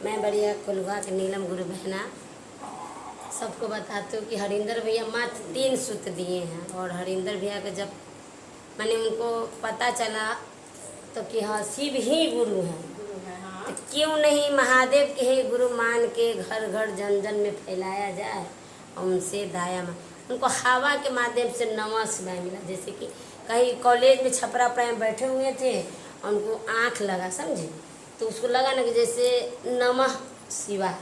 मैं बढ़िया कुलवा के नीलम गुरु बहना सबको बताती हूँ कि हरिंदर भैया मात्र 3 सूत्र दिए हैं। और हरिंदर भैया का जब मैंने उनको पता चला तो कि हाँ शिव ही गुरु हैं, तो क्यों नहीं महादेव के ही गुरु मान के घर घर जन जन में फैलाया जाए और उनसे दाया उनको हवा के माध्यम से नमः शिवाय मिला। जैसे कि कहीं कॉलेज में छपरा प्राय बैठे हुए थे, उनको आँख लगा, समझे, तो उसको लगा ना कि जैसे नमः शिवाय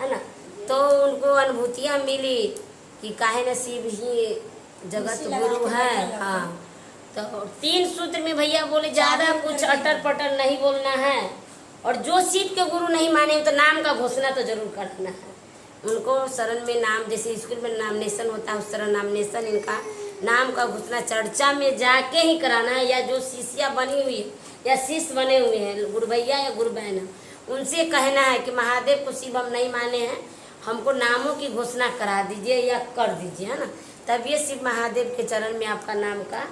है ना, तो उनको अनुभूतियाँ मिली कि काहे न शिव ही जगत गुरु है। हाँ, तो 3 सूत्र में भैया बोले ज़्यादा कुछ अटर पटर नहीं बोलना है। और जो शिव के गुरु नहीं माने तो नाम का घोषणा तो जरूर करना है। उनको शरण में नाम, जैसे स्कूल में नामिनेशन होता है उस तरह नामिनेशन इनका नाम का घोषणा चर्चा में जाके ही कराना है। या जो शिष्या बनी हुई है या शिष्य बने हुए हैं गुरु भैया या गुरु बहन, उनसे कहना है कि महादेव को शिव हम नहीं माने हैं, हमको नामों की घोषणा करा दीजिए या कर दीजिए, है ना, तब ये शिव महादेव के चरण में आपका नाम का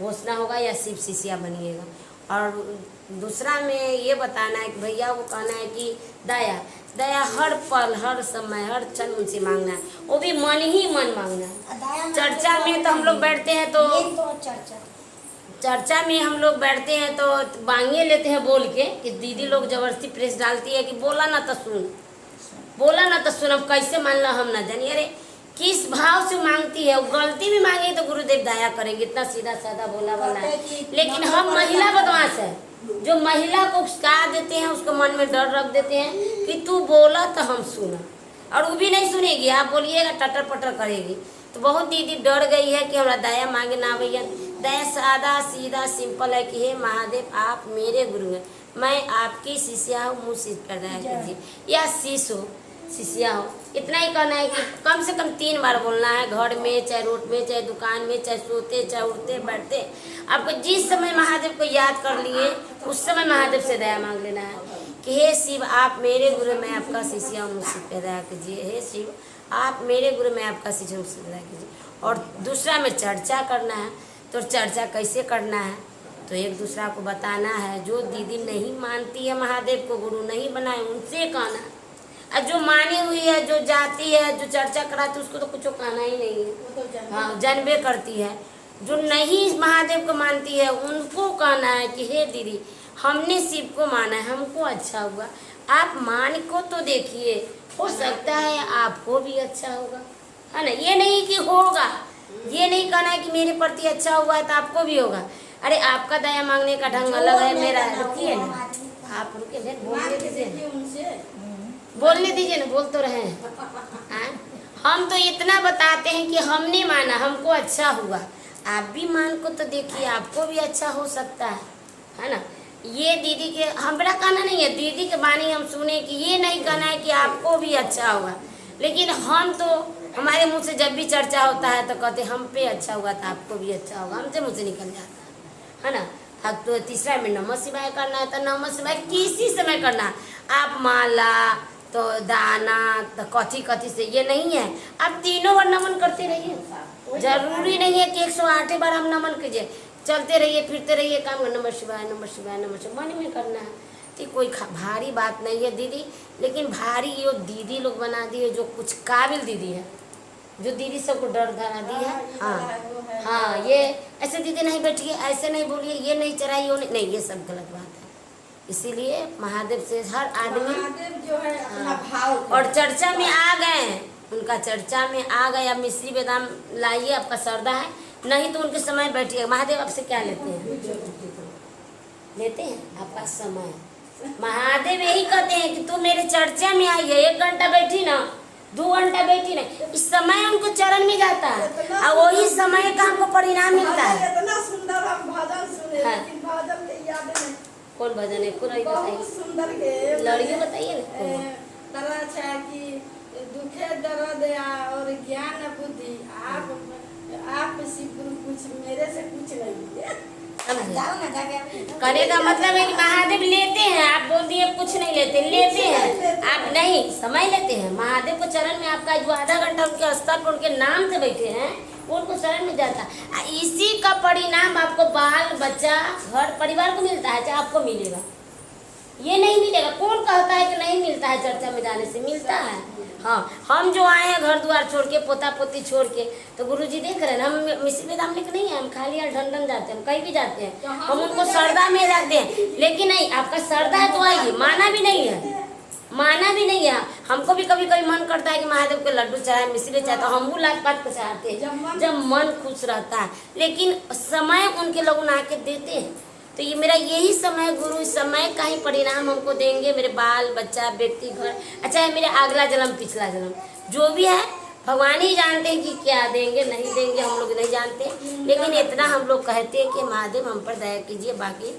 घोषणा होगा या शिव शिष्या बनिएगा। और दूसरा में ये बताना है कि भैया वो कहना है कि दया दया हर पल हर समय हर क्षण उनसे मांगना है, वो भी मन ही मन मांगना है। चर्चा में तो हम लोग बैठते हैं तो चर्चा में हम लोग बैठते हैं तो मांगे लेते हैं बोल के कि दीदी लोग जबरदस्ती प्रेस डालती है कि बोला ना तो सुन, बोला ना तो सुन, अब कैसे मान लो हम ना जानिए। अरे किस भाव से मांगती है, गलती भी मांगे तो गुरुदेव दया करेंगे, इतना सीधा साधा बोला वाला है। लेकिन हम महिला बदमाश है, जो महिला को उकसा देते हैं, उसको मन में डर रख देते हैं कि तू बोला तो हम सुना, और वो भी नहीं सुनेगी, आप बोलिएगा टटर पटर करेगी। तो बहुत दीदी डर गई है कि हमारा दया मांगे ना। भैया दया सादा सीधा सिंपल है कि हे महादेव आप मेरे गुरु हैं, मैं आपकी शिष्या हूँ, मुँह सिद्ध कर दया कीजिए, या शिष्य हो शिष्या हो, इतना ही कहना है कि कम से कम 3 बार बोलना है, घर में चाहे रोड में चाहे दुकान में चाहे सोते चाहे उठते बैठते। आपको जिस समय महादेव को याद कर लिए उस समय महादेव से दया मांग लेना है कि हे शिव आप मेरे गुरु, मैं आपका शिष्या हूँ, मुझसे दया कीजिए। हे शिव आप मेरे गुरु, मैं आपका शिष्य हूँ, मुझसे दया कीजिए। और दूसरा में चर्चा करना है, तो चर्चा कैसे करना है तो एक दूसरा को बताना है। जो दीदी नहीं मानती है महादेव को गुरु नहीं बनाए उनसे कहना है, और जो मानी हुई है जो जाती है जो चर्चा कराती उसको तो कुछ कहना ही नहीं है, हाँ जानबे करती है। जो नहीं महादेव को मानती है उनको कहना है कि हे दीदी हमने शिव को माना है, हमको अच्छा हुआ, आप मान को तो देखिए, हो सकता है आपको भी अच्छा होगा, है ना। ये नहीं कि होगा, ये नहीं कहना है कि मेरे प्रति अच्छा हुआ है तो आपको भी होगा। अरे आपका दया मांगने का ढंग अलग है, मेरा रुकिए ना, आप रुकिए, बोलने दीजिए ना, बोल तो रहे हैं। हम तो इतना बताते हैं कि हमने माना हमको अच्छा हुआ, आप भी मान को तो देखिए, आपको भी अच्छा हो सकता है ना। ये दीदी के हमारा कहना नहीं है, दीदी के बानी हम सुने कि ये नहीं कहना है कि आपको भी अच्छा होगा, लेकिन हम तो हमारे मुंह से जब भी चर्चा होता है तो कहते हम पे अच्छा हुआ तो आपको भी अच्छा होगा, हमसे मुँह से निकल जाता है ना। अब तो तीसरा में नमः शिवाय करना है, तो नमः शिवाय किसी समय करना है, आप माला तो दाना तो कथी कथी से ये नहीं है, आप तीनों बार नमन करते रहिए, जरूरी नहीं है कि 108 बार हम नमन कीजिए, चलते रहिए फिरते रहिए काम, नमः शिवाय नमः शिवाय नमः शिवाय मन में करना है। तो कोई भारी बात नहीं है दीदी, लेकिन भारी ये दीदी लोग बना दी है जो कुछ काबिल दीदी है, जो दीदी सबको डर धरा दी है। हाँ हाँ, ये ऐसे दीदी नहीं बैठिए, ऐसे नहीं बोलिए, ये नहीं चढ़ाइए, नहीं, ये सब गलत बात है। इसीलिए महादेव से हर आदमी जो है अपना भाव और चर्चा में आ गए, उनका चर्चा में आ गया, मिश्री बादाम लाइए, आपका श्रद्धा है, नहीं तो उनके समय बैठिए। महादेव आपसे क्या लेते हैं? लेते हैं आपका समय। महादेव यही कहते हैं कि तू मेरे चर्चा में आई है, 1 घंटा बैठी ना, 2 घंटा बैठी ना, इस समय उनको चरण में जाता है और वही समय का हमको परिणाम मिलता है। इतना सुंदर हम भजन सुने, हाँ। लेकिन भजन के याद नहीं। कौन भजन है? कोई बहुत सुंदर के लड़िए बताइए ना। तरह छा कि दुखे दर्द और ज्ञान बुद्धि आप शिव गुरु कुछ मेरे से कुछ नहीं है। कहने का मतलब है कि महादेव लेते हैं, आप बोल दिए कुछ नहीं लेते, लेते हैं आप नहीं समय लेते हैं। महादेव को चरण में आपका जो आधा घंटा उनके स्तर पर उनके नाम से बैठे हैं उनको शरण में जाता है, इसी का परिणाम आपको बाल बच्चा घर परिवार को मिलता है, चाहे आपको मिलेगा, ये नहीं मिलेगा। कौन कहता है कि नहीं मिलता है चर्चा में जाने से? मिलता है। हाँ, हम जो आए हैं घर द्वार छोड़ के, पोता पोती छोड़ के, तो गुरुजी देख रहे हैं हम मिश्री बेदाम लेके नहीं है, हम खाली यार ढंडन जाते हैं, हम कहीं भी जाते हैं, हम उनको श्रद्धा में रखते हैं। लेकिन नहीं, आपका श्रद्धा है तो आइए, माना भी नहीं है, माना भी नहीं है। हमको भी कभी कभी मन करता है कि महादेव के लड्डू चढ़ाए, मिश्री चढ़ाए, तो हम वो लाख पात को चढ़ाते हैं जब मन खुश रहता है। लेकिन समय उनके लोग आके देते हैं, तो ये मेरा यही समय, गुरु समय का ही परिणाम हमको देंगे। मेरे बाल बच्चा, व्यक्ति, घर, अच्छा है मेरे अगला जन्म पिछला जन्म जो भी है भगवान ही जानते हैं कि क्या देंगे नहीं देंगे, हम लोग नहीं जानते। लेकिन इतना हम लोग कहते हैं कि महादेव हम पर दया कीजिए, बाकी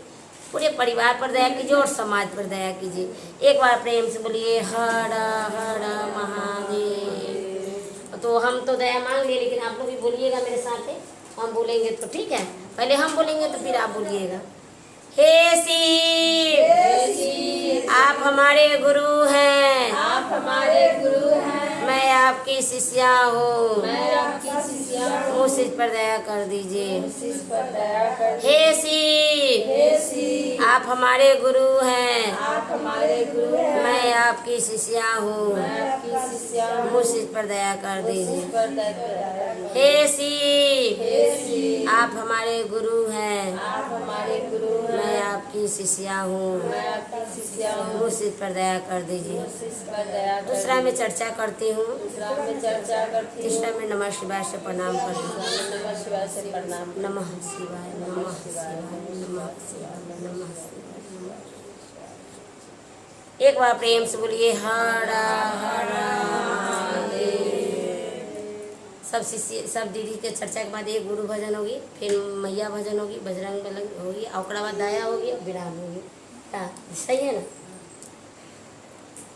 पूरे परिवार पर दया कीजिए और समाज पर दया कीजिए। एक बार प्रेम से बोलिए हर हर महादेव। तो हम तो दया मांग लिए, लेकिन आप लोग भी बोलिएगा मेरे साथ, हम बोलेंगे तो ठीक है, पहले हम बोलेंगे तो फिर आप बोलिएगा। हे शिव, आप हमारे गुरु हैं, आप हमारे गुरु हैं, मैं आपकी शिष्या हूँ, मैं आपकी शिष्या हूँ, मुझ पर दया कर दीजिए। मुझ पर दया कर। हे शिव, हे शिव, आप हमारे गुरु हैं, आप हमारे गुरु हैं, मैं आपकी शिष्या हूँ, मैं आपकी शिष्या हूँ, मुझ पर दया कर मुझ दीजिए। पर दया कर। हे शिव, हे शिव, आप हमारे गुरु हैं, आप हमारे गुरु हैं, मैं आपकी शिष्या हूँ, मैं आपकी शिष्या हूँ, मुझ पर दया कर दीजिए। मुझ पर दया कर। दूसरा में चर्चा करती हूँ, दूसरा में चर्चा करती हूँ, तीसरा में नमः शिवाय से प्रणाम करती हूँ। नमः शिवाय से प्रणाम। नमः शिवाय, नमः शिवाय, नमः शिवाय, नमः शिवाय। एक बार प्रेम से बोलिए हर हर महादेव। सब दीदी के चर्चा के बाद एक गुरु भजन होगी, फिर मैया भजन होगी, बजरंग बली होगी, और ओकरा बाद दया होगी और विराम होगी। हाँ, सही है ना?